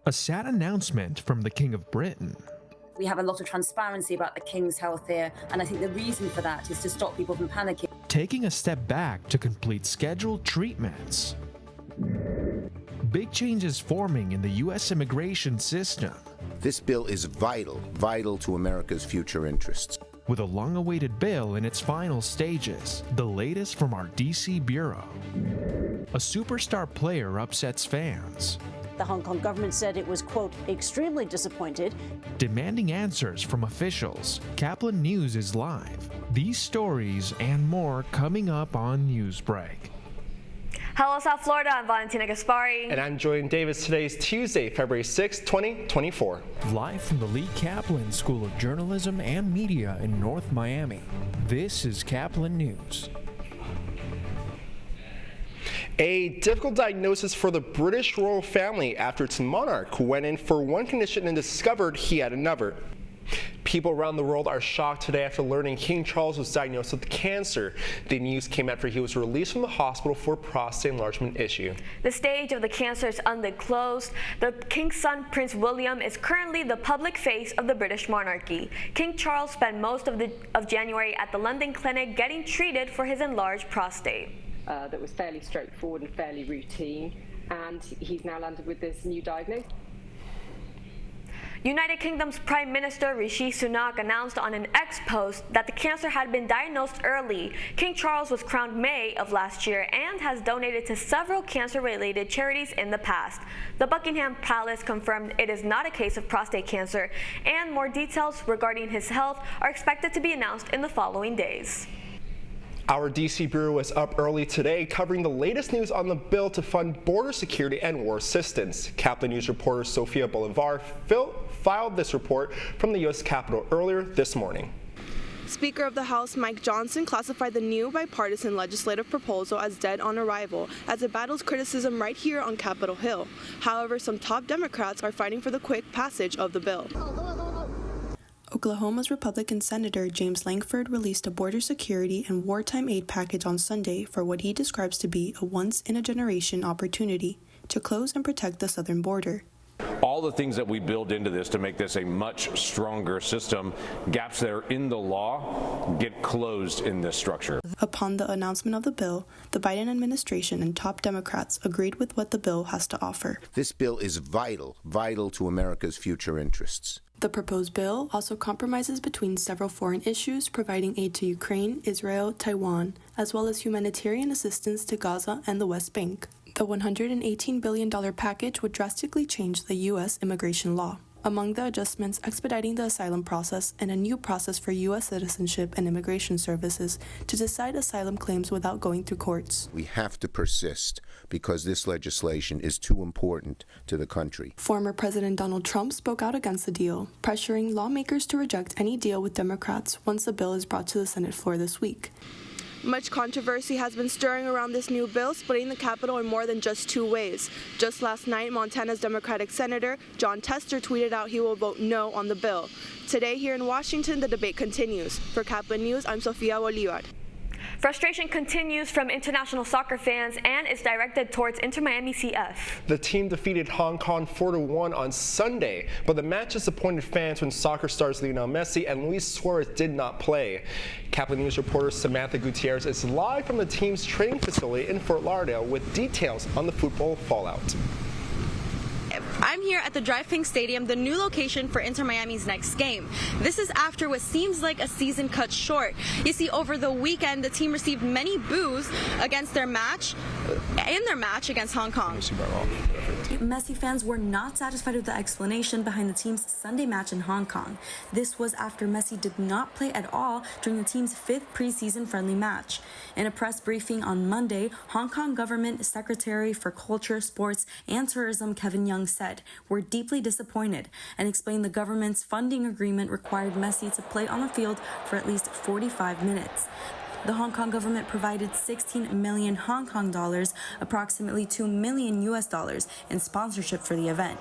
A sad announcement from the King of Britain. We have a lot of transparency about the King's health here, and I think the reason for that is to stop people from panicking. Taking a step back to complete scheduled treatments. Big changes forming in the U.S. immigration system. This bill is vital to America's future interests. With a long-awaited bill in its final stages, the latest from our D.C. Bureau. A superstar player upsets fans. The Hong Kong government said it was, quote, extremely disappointed. Demanding answers from officials. Kaplan News is live. These stories and more coming up on Newsbreak. Hello, South Florida. I'm Valentina Gaspari. And I'm Jordan Davis. Today's Tuesday, February 6, 2024. Live from the Lee Kaplan School of Journalism and Media in North Miami. This is Kaplan News. A difficult diagnosis for the British royal family after its monarch went in for one condition and discovered he had another. People around the world are shocked today after learning King Charles was diagnosed with cancer. The news came after he was released from the hospital for a prostate enlargement issue. The stage of the cancer is undisclosed. The King's son, Prince William, is currently the public face of the British monarchy. King Charles spent most of January at the London clinic getting treated for his enlarged prostate. That was fairly straightforward and fairly routine, and he's now landed with this new diagnosis. United Kingdom's Prime Minister Rishi Sunak announced on an X post that the cancer had been diagnosed early. King Charles was crowned May of last year and has donated to several cancer-related charities in the past. The Buckingham Palace confirmed it is not a case of prostate cancer, and more details regarding his health are expected to be announced in the following days. Our D.C. Bureau was up early today covering the latest news on the bill to fund border security and war assistance. Kaplan News reporter Sofia Bolivar filed this report from the U.S. Capitol earlier this morning. Speaker of the House Mike Johnson classified the new bipartisan legislative proposal as dead on arrival as it battles criticism right here on Capitol Hill. However, some top Democrats are fighting for the quick passage of the bill. Oklahoma's Republican Senator James Lankford released a border security and wartime aid package on Sunday for what he describes to be a once-in-a-generation opportunity to close and protect the southern border. All the things that we build into this to make this a much stronger system, gaps that are in the law, get closed in this structure. Upon the announcement of the bill, the Biden administration and top Democrats agreed with what the bill has to offer. This bill is vital to America's future interests. The proposed bill also compromises between several foreign issues, providing aid to Ukraine, Israel, Taiwan, as well as humanitarian assistance to Gaza and the West Bank. The $118 billion package would drastically change the U.S. immigration law. Among the adjustments, expediting the asylum process and a new process for U.S. citizenship and immigration services to decide asylum claims without going through courts. We have to persist because this legislation is too important to the country. Former President Donald Trump spoke out against the deal, pressuring lawmakers to reject any deal with Democrats once the bill is brought to the Senate floor this week. Much controversy has been stirring around this new bill, splitting the Capitol in more than just two ways. Just last night, Montana's Democratic Senator John Tester tweeted out he will vote no on the bill. Today, here in Washington, the debate continues. For Kaplan News, I'm Sofia Bolivar. Frustration continues from international soccer fans and is directed towards Inter Miami CF. The team defeated Hong Kong 4-1 on Sunday, but the match disappointed fans when soccer stars Lionel Messi and Luis Suarez did not play. Kaplan News reporter Samantha Gutierrez is live from the team's training facility in Fort Lauderdale with details on the football fallout. I'm here at the Drive Pink Stadium, the new location for Inter Miami's next game. This is after what seems like a season cut short. You see, over the weekend, the team received many boos against their match against Hong Kong. Messi fans were not satisfied with the explanation behind the team's Sunday match in Hong Kong. This was after Messi did not play at all during the team's fifth preseason friendly match. In a press briefing on Monday, Hong Kong Government Secretary for Culture, Sports, and Tourism Kevin Young said, "We're deeply disappointed," and explained the government's funding agreement required Messi to play on the field for at least 45 minutes. The Hong Kong government provided 16 million Hong Kong dollars, approximately $2 million US, in sponsorship for the event.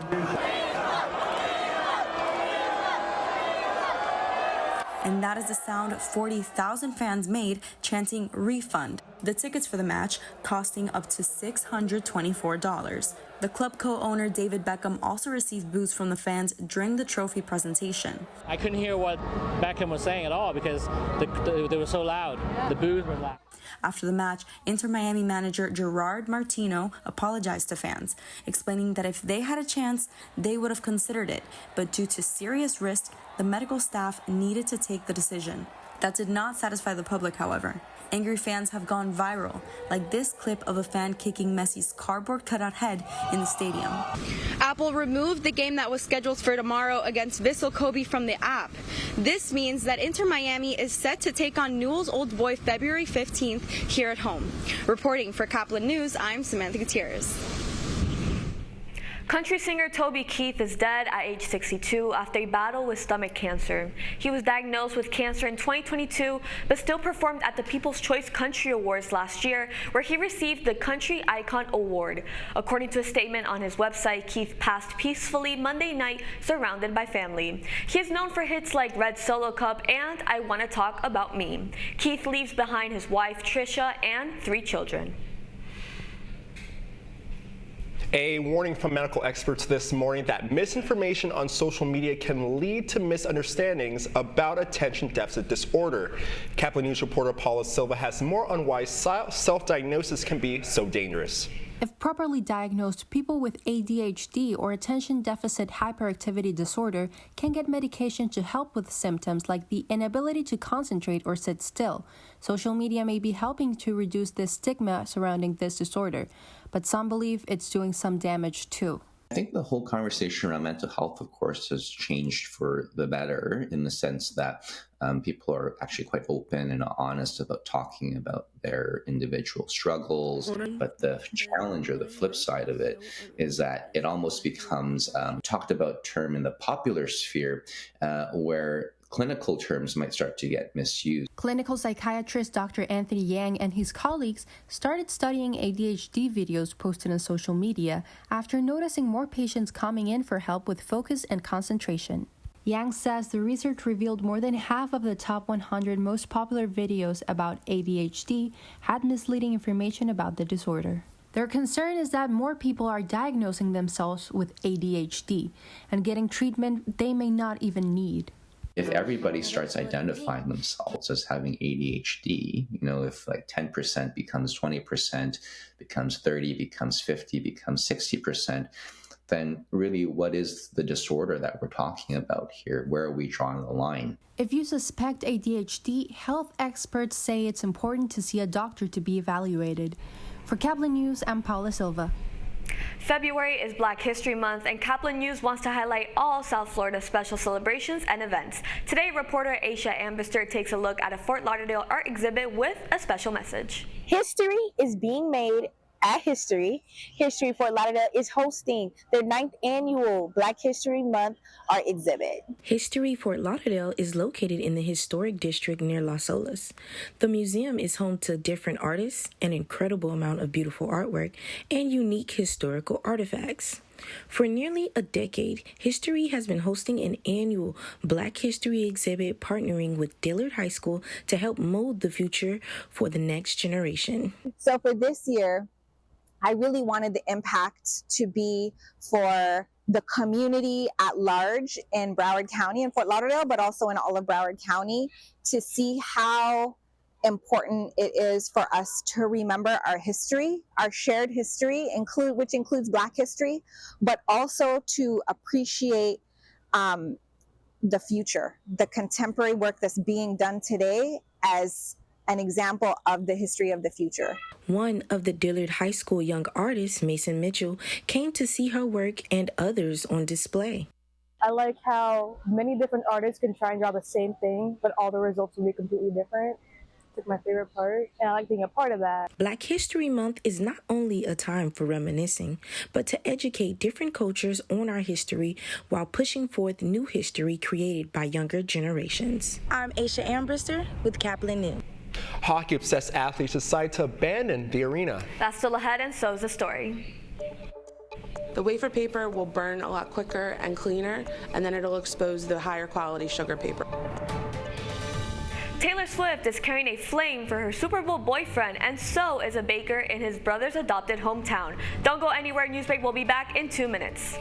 and that is the sound 40,000 fans made chanting refund. The tickets for the match costing up to $624. The club co-owner David Beckham also received boos from the fans during the trophy presentation. I couldn't hear what Beckham was saying at all because they were so loud. The boos were loud. After the match, Inter Miami manager Gerard Martino apologized to fans, explaining that if they had a chance, they would have considered it, but due to serious risk, the medical staff needed to take the decision. That did not satisfy the public, however. Angry fans have gone viral, like this clip of a fan kicking Messi's cardboard cutout head in the stadium. Apple removed the game that was scheduled for tomorrow against Vissel Kobe from the app. This means that Inter Miami is set to take on Newell's Old Boys February 15th here at home. Reporting for Caplin News, I'm Samantha Gutierrez. Country singer Toby Keith is dead at age 62 after a battle with stomach cancer. He was diagnosed with cancer in 2022, but still performed at the People's Choice Country Awards last year, where he received the Country Icon Award. According to a statement on his website, Keith passed peacefully Monday night, surrounded by family. He is known for hits like Red Solo Cup and I Wanna Talk About Me. Keith leaves behind his wife, Trisha, and 3 children. A warning from medical experts this morning that misinformation on social media can lead to misunderstandings about attention deficit disorder. Caplin News reporter Paula Silva has more on why self-diagnosis can be so dangerous. If properly diagnosed, people with ADHD or attention deficit hyperactivity disorder can get medication to help with symptoms like the inability to concentrate or sit still. Social media may be helping to reduce the stigma surrounding this disorder, but some believe it's doing some damage too. I think the whole conversation around mental health, of course, has changed for the better in the sense that people are actually quite open and honest about talking about their individual struggles. But the challenge or the flip side of it is that it almost becomes talked about term in the popular sphere where clinical terms might start to get misused. Clinical psychiatrist Dr. Anthony Yang and his colleagues started studying ADHD videos posted on social media after noticing more patients coming in for help with focus and concentration. Yang says the research revealed more than half of the top 100 most popular videos about ADHD had misleading information about the disorder. Their concern is that more people are diagnosing themselves with ADHD and getting treatment they may not even need. If everybody starts identifying themselves as having ADHD, if like 10% becomes 20%, becomes 30, becomes 50, becomes 60%, then really what is the disorder that we're talking about here? Where are we drawing the line? If you suspect ADHD, health experts say it's important to see a doctor to be evaluated. For Caplin News, I'm Paula Silva. February is Black History Month, and Caplin News wants to highlight all South Florida special celebrations and events. Today, reporter Aisha Ambister takes a look at a Fort Lauderdale art exhibit with a special message. History is being made at History. History Fort Lauderdale is hosting their 9th annual Black History Month art exhibit. History Fort Lauderdale is located in the historic district near Las Olas. The museum is home to different artists, an incredible amount of beautiful artwork, and unique historical artifacts. For nearly a decade, History has been hosting an annual Black History exhibit partnering with Dillard High School to help mold the future for the next generation. So for this year, I really wanted the impact to be for the community at large in Broward County and Fort Lauderdale, but also in all of Broward County, to see how important it is for us to remember our history, our shared history, which includes Black history, but also to appreciate the future, the contemporary work that's being done today as an example of the history of the future. One of the Dillard High School young artists, Mason Mitchell, came to see her work and others on display. I like how many different artists can try and draw the same thing, but all the results will be completely different. It's my favorite part, and I like being a part of that. Black History Month is not only a time for reminiscing, but to educate different cultures on our history while pushing forth new history created by younger generations. I'm Aisha Ambrister with Caplin News. Hockey-obsessed athletes decide to abandon the arena. That's still ahead, and so's the story. The wafer paper will burn a lot quicker and cleaner, and then it'll expose the higher quality sugar paper. Taylor Swift is carrying a flame for her Super Bowl boyfriend, and so is a baker in his brother's adopted hometown. Don't go anywhere. Newsbreak will be back in 2 minutes.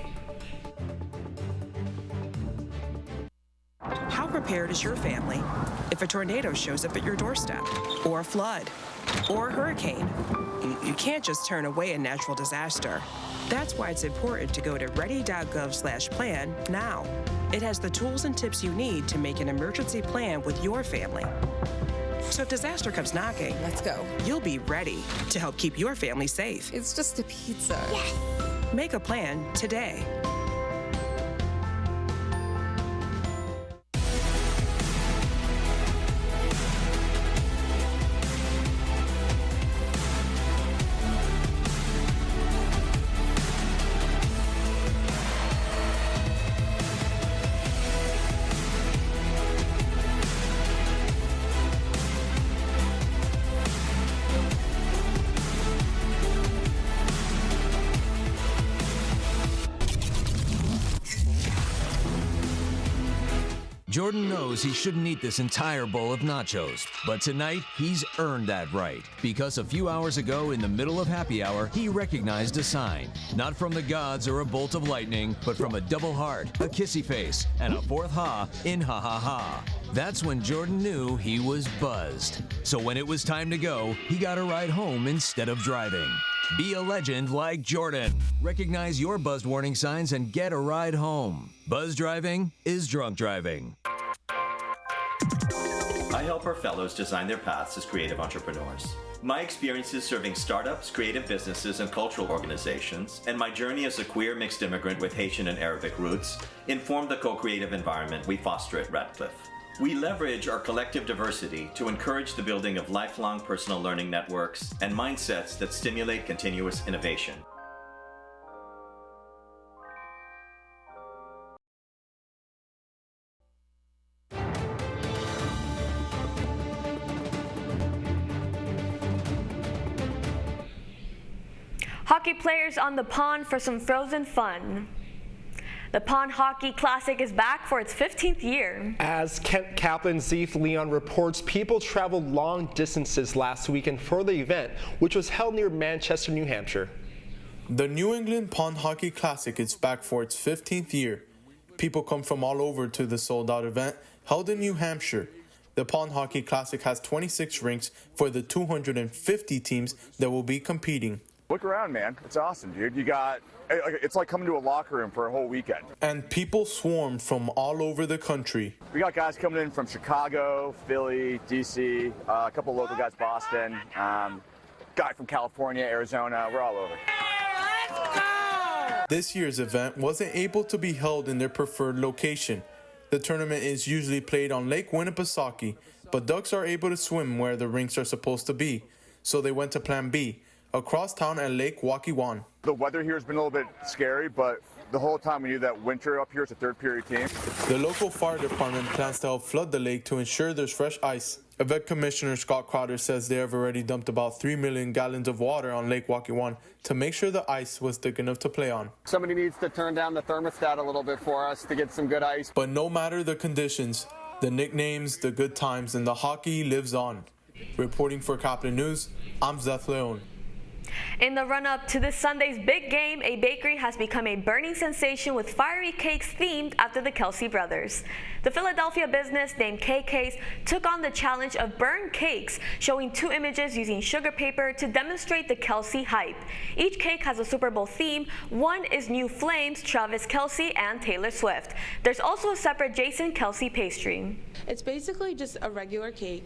How prepared is your family if a tornado shows up at your doorstep, or a flood, or a hurricane? You can't just turn away a natural disaster. That's why it's important to go to ready.gov/plan now. It has the tools and tips you need to make an emergency plan with your family. So if disaster comes knocking, let's go. You'll be ready to help keep your family safe. It's just a pizza. Yes. Make a plan today. Jordan knows he shouldn't eat this entire bowl of nachos, but tonight he's earned that right because a few hours ago in the middle of happy hour, he recognized a sign, not from the gods or a bolt of lightning, but from a double heart, a kissy face, and a fourth ha in ha ha ha. That's when Jordan knew he was buzzed. So when it was time to go, he got a ride home instead of driving. Be a legend like Jordan. Recognize your buzzed warning signs and get a ride home. Buzz driving is drunk driving. I help our fellows design their paths as creative entrepreneurs. My experiences serving startups, creative businesses, and cultural organizations, and my journey as a queer mixed immigrant with Haitian and Arabic roots, inform the co-creative environment we foster at Radcliffe. We leverage our collective diversity to encourage the building of lifelong personal learning networks and mindsets that stimulate continuous innovation. Hockey players on the pond for some frozen fun. The Pond Hockey Classic is back for its 15th year. As Captain Zeef Leon reports, people traveled long distances last weekend for the event, which was held near Manchester, New Hampshire. The New England Pond Hockey Classic is back for its 15th year. People come from all over to the sold-out event held in New Hampshire. The Pond Hockey Classic has 26 rinks for the 250 teams that will be competing. Look around, man. It's awesome, dude. It's like coming to a locker room for a whole weekend. And people swarm from all over the country. We got guys coming in from Chicago, Philly, DC, a couple local guys, Boston, guy from California, Arizona. We're all over. Let's go! This year's event wasn't able to be held in their preferred location. The tournament is usually played on Lake Winnipesaukee, but Ducks are able to swim where the rinks are supposed to be. So they went to Plan B, across town at Lake Waukee-Wan. The weather here has been a little bit scary, but the whole time we knew that winter up here is a third-period team. The local fire department plans to help flood the lake to ensure there's fresh ice. Event Commissioner Scott Crowder says they have already dumped about 3 million gallons of water on Lake Waukee-Wan to make sure the ice was thick enough to play on. Somebody needs to turn down the thermostat a little bit for us to get some good ice. But no matter the conditions, the nicknames, the good times, and the hockey lives on. Reporting for Caplin News, I'm Zeth Leon. In the run-up to this Sunday's big game, a bakery has become a burning sensation with fiery cakes themed after the Kelsey brothers. The Philadelphia business named KK's took on the challenge of burn cakes, showing 2 images using sugar paper to demonstrate the Kelsey hype. Each cake has a Super Bowl theme. One is New Flames, Travis Kelce, and Taylor Swift. There's also a separate Jason Kelce pastry. It's basically just a regular cake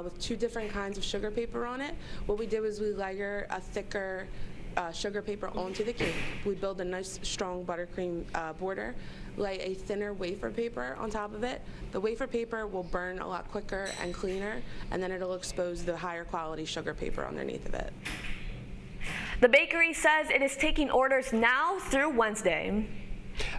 with 2 different kinds of sugar paper on it. What we did was we layer a thicker sugar paper onto the cake. We build a nice strong buttercream border, lay a thinner wafer paper on top of it. The wafer paper will burn a lot quicker and cleaner, and then it'll expose the higher quality sugar paper underneath of it. The bakery says it is taking orders now through Wednesday.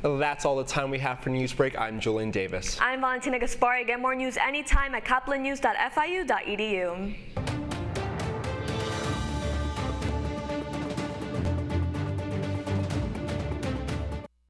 That's all the time we have for Newsbreak. I'm Julian Davis. I'm Valentina Gaspari. Get more news anytime at caplinnews.fiu.edu.